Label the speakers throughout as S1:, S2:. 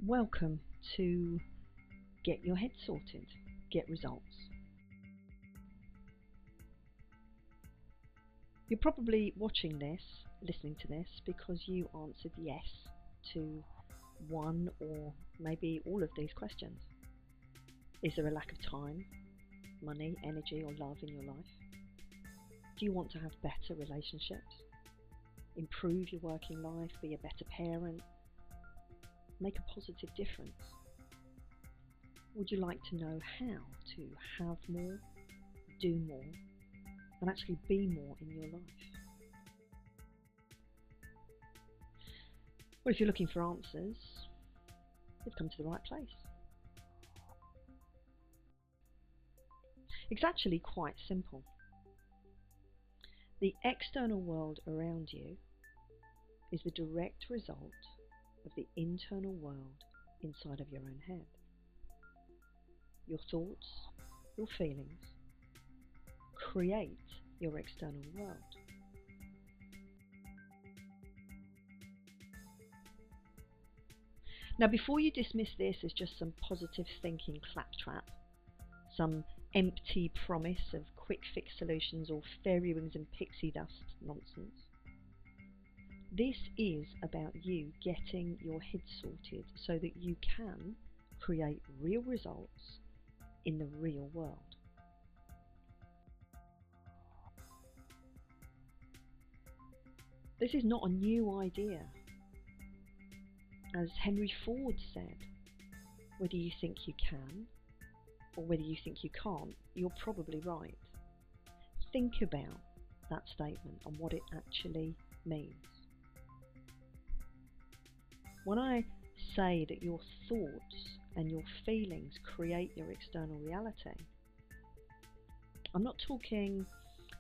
S1: Welcome to Get Your Head Sorted, Get Results. You're probably watching this, listening to this, because you answered yes to one or maybe all of these questions. Is there a lack of time, money, energy, or love in your life? Do you want to have better relationships? Improve your working life, be a better parent, make a positive difference? Would you like to know how to have more, do more, and actually be more in your life? Well, if you're looking for answers, you've come to the right place. It's actually quite simple. The external world around you is the direct result of the internal world inside of your own head. Your thoughts, your feelings, create your external world. Now, before you dismiss this as just some positive thinking claptrap, some empty promise of quick fix solutions or fairy rings and pixie dust nonsense, this is about you getting your head sorted so that you can create real results in the real world. This is not a new idea. As Henry Ford said, whether you think you can or whether you think you can't, you're probably right. Think about that statement and what it actually means. When I say that your thoughts and your feelings create your external reality, I'm not talking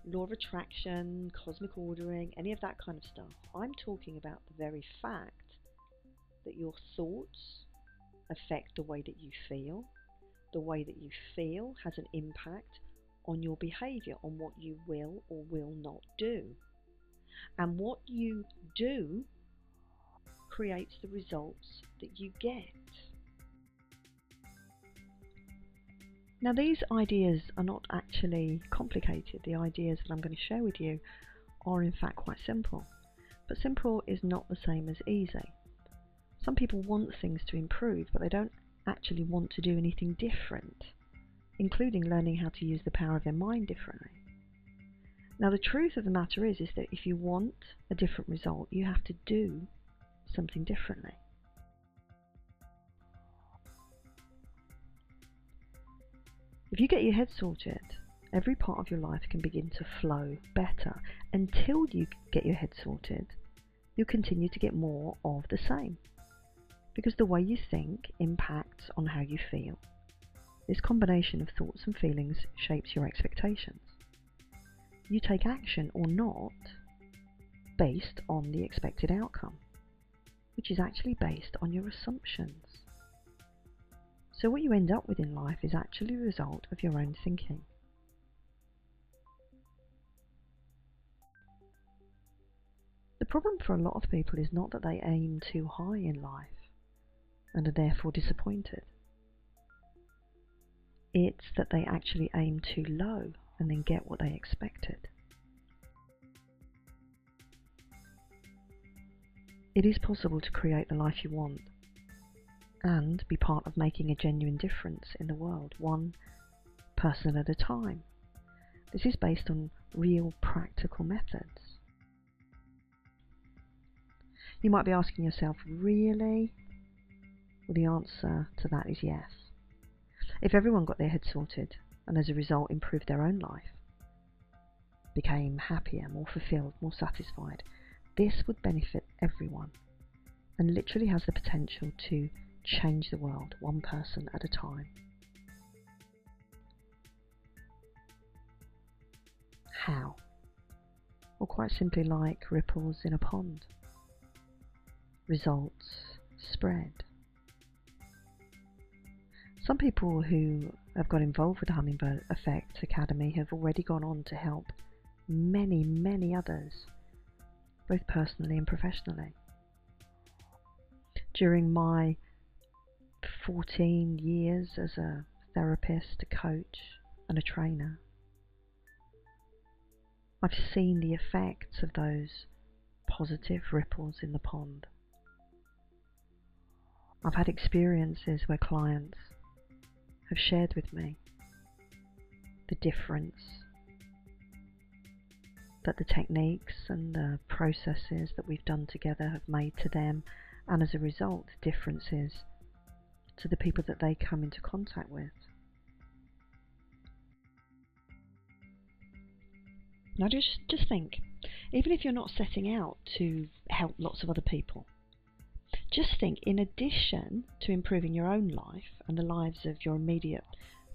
S1: law of attraction, cosmic ordering, any of that kind of stuff. I'm talking about the very fact that your thoughts affect the way that you feel. The way that you feel has an impact on your behaviour, on what you will or will not do. And what you do creates the results that you get. Now, these ideas are not actually complicated. The ideas that I'm going to share with you are in fact quite simple. But simple is not the same as easy. Some people want things to improve, but they don't actually want to do anything different, including learning how to use the power of their mind differently. Now, the truth of the matter is that if you want a different result, you have to do something differently. If you get your head sorted, every part of your life can begin to flow better. Until you get your head sorted, you continue to get more of the same. Because the way you think impacts on how you feel. This combination of thoughts and feelings shapes your expectations. You take action or not based on the expected outcome, which is actually based on your assumptions. So what you end up with in life is actually a result of your own thinking. The problem for a lot of people is not that they aim too high in life and are therefore disappointed. It's that they actually aim too low and then get what they expected. It is possible to create the life you want and be part of making a genuine difference in the world, one person at a time. This is based on real practical methods. You might be asking yourself, really? Well, the answer to that is yes. If everyone got their head sorted and as a result improved their own life, became happier, more fulfilled, more satisfied, this would benefit everyone and literally has the potential to change the world one person at a time. How? Well, quite simply like ripples in a pond. Results spread. Some people who have got involved with the Hummingbird Effect Academy have already gone on to help many, many others, both personally and professionally. During my 14 years as a therapist, a coach, and a trainer, I've seen the effects of those positive ripples in the pond. I've had experiences where clients have shared with me the difference that the techniques and the processes that we've done together have made to them, and as a result, differences to the people that they come into contact with. Now just think, even if you're not setting out to help lots of other people, just think, in addition to improving your own life and the lives of your immediate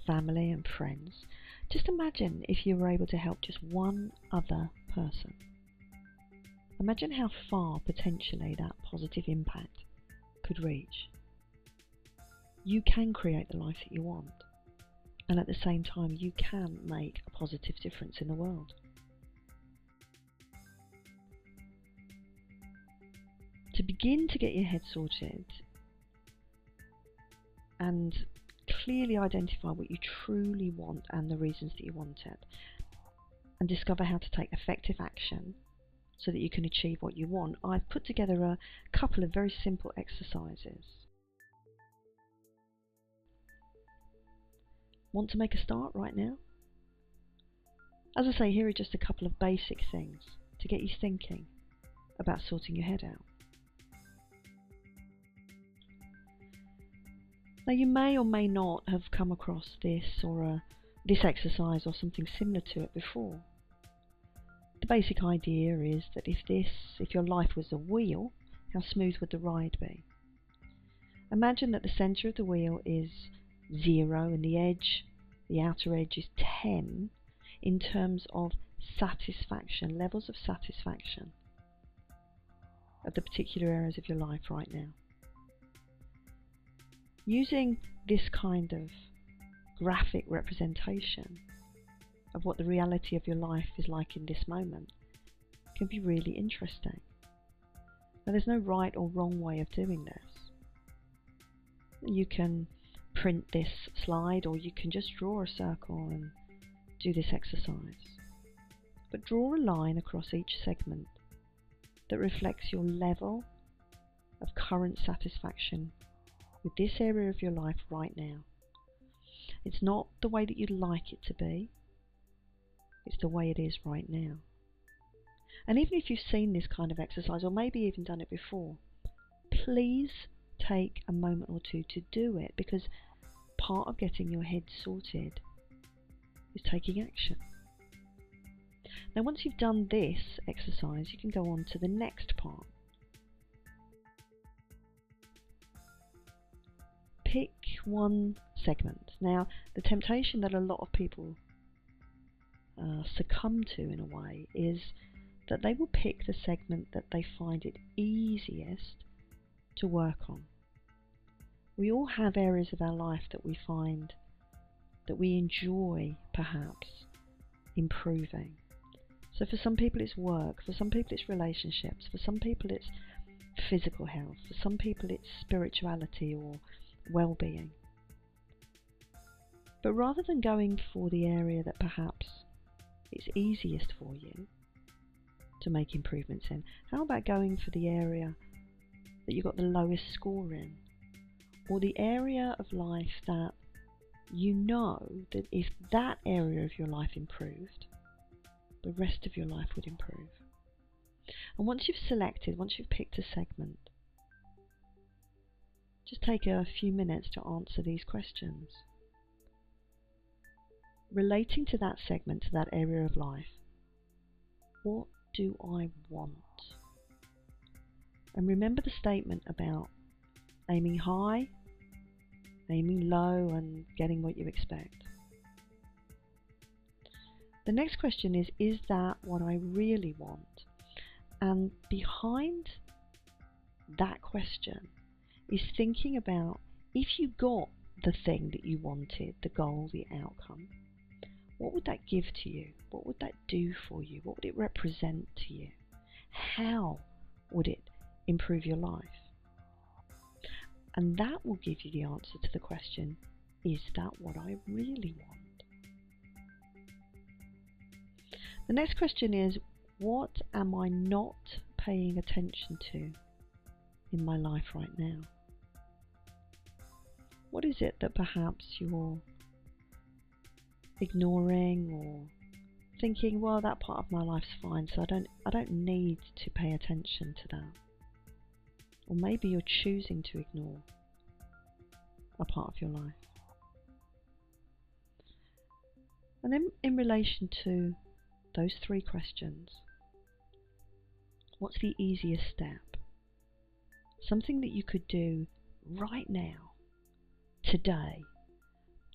S1: family and friends, just imagine if you were able to help just one other person. Imagine how far potentially that positive impact could reach. You can create the life that you want, and at the same time you can make a positive difference in the world. To begin to get your head sorted and clearly identify what you truly want and the reasons that you want it, and discover how to take effective action so that you can achieve what you want, I've put together a couple of very simple exercises. Want to make a start right now? As I say, here are just a couple of basic things to get you thinking about sorting your head out. Now, you may or may not have come across this exercise or something similar to it before. The basic idea is that if your life was a wheel, how smooth would the ride be? Imagine that the centre of the wheel is 0 and the outer edge is 10 in terms of satisfaction, levels of satisfaction of the particular areas of your life right now. Using this kind of graphic representation of what the reality of your life is like in this moment can be really interesting. Now, there's no right or wrong way of doing this. You can print this slide, or you can just draw a circle and do this exercise. But draw a line across each segment that reflects your level of current satisfaction with this area of your life right now. It's not the way that you'd like it to be, it's the way it is right now. And even if you've seen this kind of exercise, or maybe even done it before, please take a moment or two to do it, because part of getting your head sorted is taking action. Now, once you've done this exercise, you can go on to the next part. Pick one segment. Now, the temptation that a lot of people succumb to, in a way, is that they will pick the segment that they find it easiest to work on. We all have areas of our life that we find that we enjoy, perhaps, improving. So for some people it's work, for some people it's relationships, for some people it's physical health, for some people it's spirituality or well-being. But rather than going for the area that perhaps it's easiest for you to make improvements in, how about going for the area that you got the lowest score in, or the area of life that you know that if that area of your life improved, the rest of your life would improve. And once you've picked a segment, just take a few minutes to answer these questions. Relating to that segment, to that area of life, what do I want? And remember the statement about aiming high, aiming low, and getting what you expect. The next question is that what I really want? And behind that question is thinking about, if you got the thing that you wanted, the goal, the outcome, what would that give to you? What would that do for you? What would it represent to you? How would it improve your life? And that will give you the answer to the question, is that what I really want? The next question is, what am I not paying attention to in my life right now? What is it that perhaps you're ignoring or thinking, well, that part of my life's fine, so I don't need to pay attention to that. Or maybe you're choosing to ignore a part of your life. And then in relation to those three questions, what's the easiest step? Something that you could do right now, today,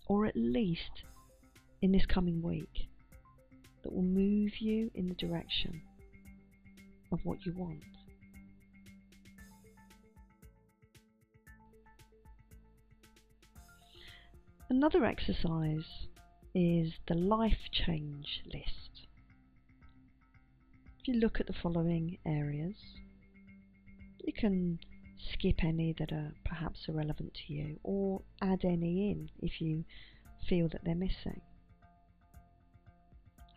S1: or at least in this coming week, that will move you in the direction of what you want. Another exercise is the life change list. If you look at the following areas, you can skip any that are perhaps irrelevant to you, or add any in if you feel that they're missing.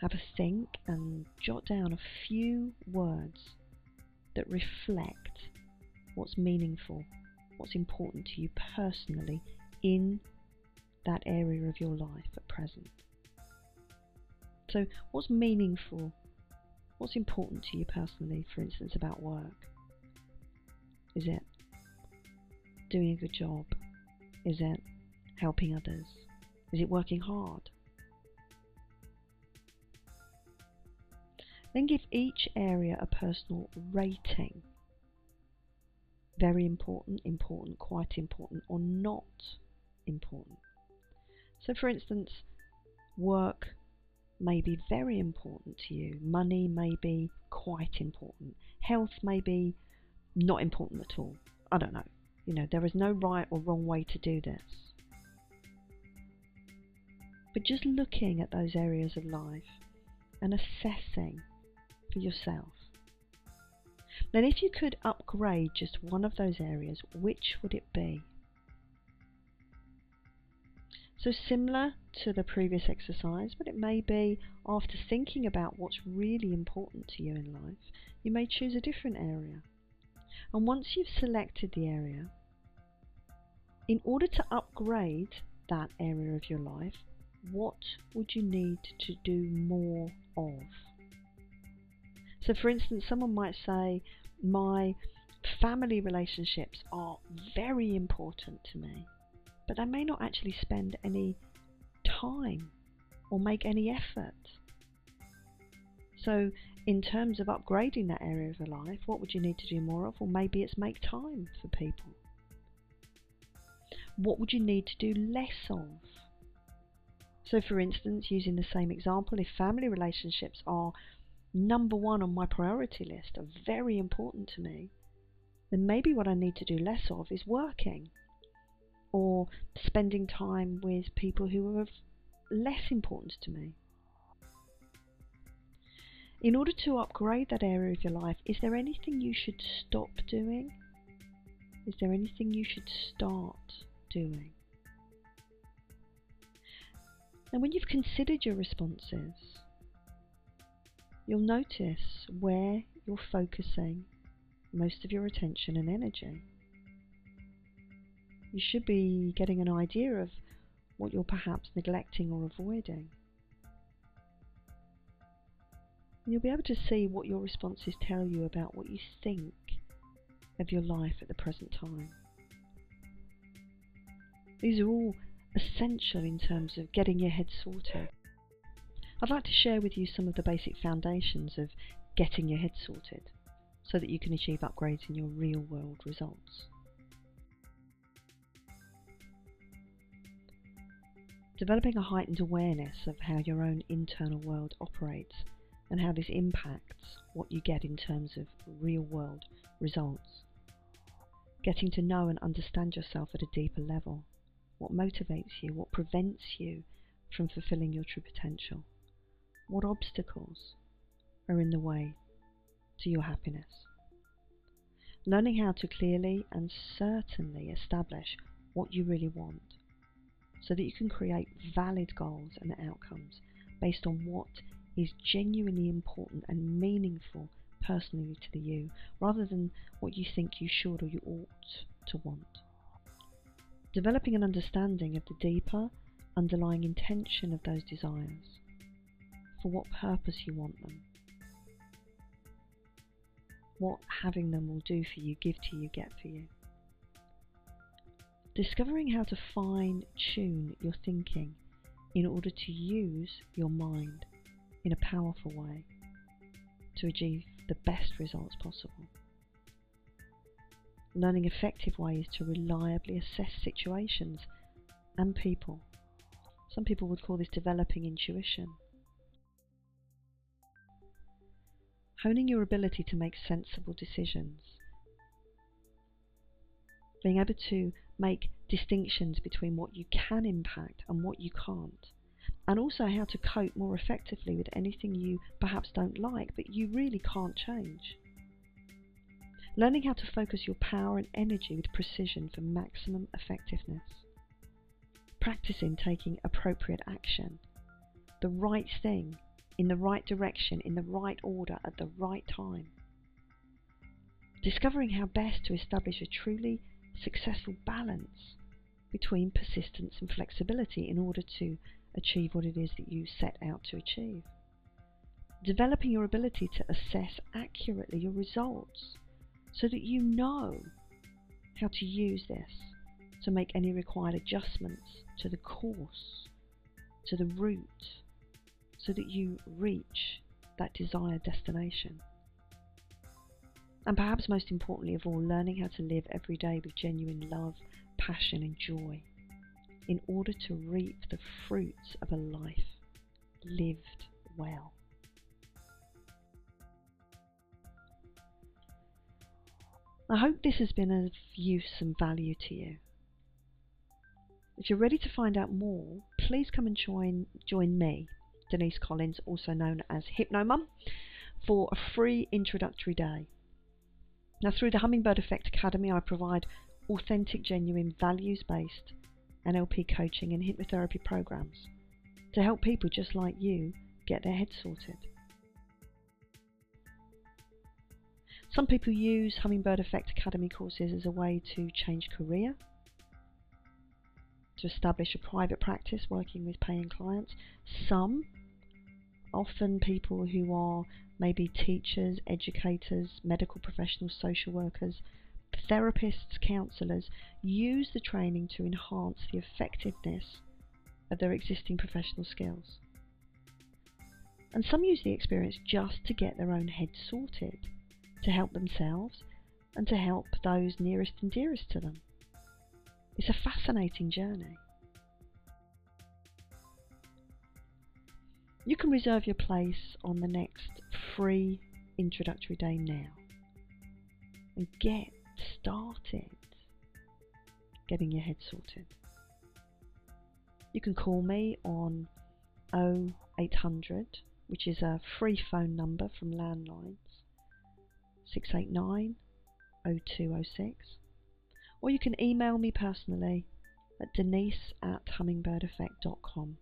S1: Have a think and jot down a few words that reflect what's meaningful, what's important to you personally in that area of your life at present. So what's meaningful, what's important to you personally, for instance, about work? Is it doing a good job? Is it helping others? Is it working hard? Then give each area a personal rating. Very important, important, quite important, or not important. So for instance, work may be very important to you. Money may be quite important. Health may be not important at all. I don't know. There is no right or wrong way to do this. But just looking at those areas of life and assessing for yourself. Then if you could upgrade just one of those areas, which would it be? So similar to the previous exercise, but it may be after thinking about what's really important to you in life, you may choose a different area. And once you've selected the area, in order to upgrade that area of your life, what would you need to do more of? So for instance, someone might say, my family relationships are very important to me, but they may not actually spend any time or make any effort. So in terms of upgrading that area of your life, what would you need to do more of? Or maybe it's make time for people. What would you need to do less of? So for instance, using the same example, if family relationships are number one on my priority list, are very important to me, then maybe what I need to do less of is working or spending time with people who are of less importance to me. In order to upgrade that area of your life, is there anything you should stop doing? Is there anything you should start doing? And when you've considered your responses, you'll notice where you're focusing most of your attention and energy. You should be getting an idea of what you're perhaps neglecting or avoiding. And you'll be able to see what your responses tell you about what you think of your life at the present time. These are all essential in terms of getting your head sorted. I'd like to share with you some of the basic foundations of getting your head sorted so that you can achieve upgrades in your real world results. Developing a heightened awareness of how your own internal world operates and how this impacts what you get in terms of real world results. Getting to know and understand yourself at a deeper level. What motivates you? What prevents you from fulfilling your true potential? What obstacles are in the way to your happiness? Learning how to clearly and certainly establish what you really want so that you can create valid goals and outcomes based on what is genuinely important and meaningful personally to you, rather than what you think you should or you ought to want. Developing an understanding of the deeper underlying intention of those desires, for what purpose you want them, what having them will do for you, give to you, get for you. Discovering how to fine-tune your thinking in order to use your mind in a powerful way to achieve the best results possible. Learning effective ways to reliably assess situations and people. Some people would call this developing intuition. Honing your ability to make sensible decisions. Being able to make distinctions between what you can impact and what you can't. And also how to cope more effectively with anything you perhaps don't like, but you really can't change. Learning how to focus your power and energy with precision for maximum effectiveness. Practicing taking appropriate action. The right thing, in the right direction, in the right order, at the right time. Discovering how best to establish a truly successful balance between persistence and flexibility in order to achieve what it is that you set out to achieve. Developing your ability to assess accurately your results so that you know how to use this to make any required adjustments to the course, to the route, so that you reach that desired destination. And perhaps most importantly of all, learning how to live every day with genuine love, passion and joy in order to reap the fruits of a life lived well. I hope this has been of use and value to you. If you're ready to find out more, please come and join me, Denise Collins, also known as HypnoMum, for a free introductory day. Now, through the Hummingbird Effect Academy, I provide authentic, genuine, values-based NLP coaching and hypnotherapy programs to help people just like you get their heads sorted. Some people use Hummingbird Effect Academy courses as a way to change career, to establish a private practice working with paying clients. Some, often people who are maybe teachers, educators, medical professionals, social workers, therapists, counsellors, use the training to enhance the effectiveness of their existing professional skills. And some use the experience just to get their own heads sorted, to help themselves and to help those nearest and dearest to them. It's a fascinating journey. You can reserve your place on the next free introductory day now and get started getting your head sorted. You can call me on 0800, which is a free phone number from landlines, 689 0206, or you can email me personally at denise@hummingbirdeffect.com.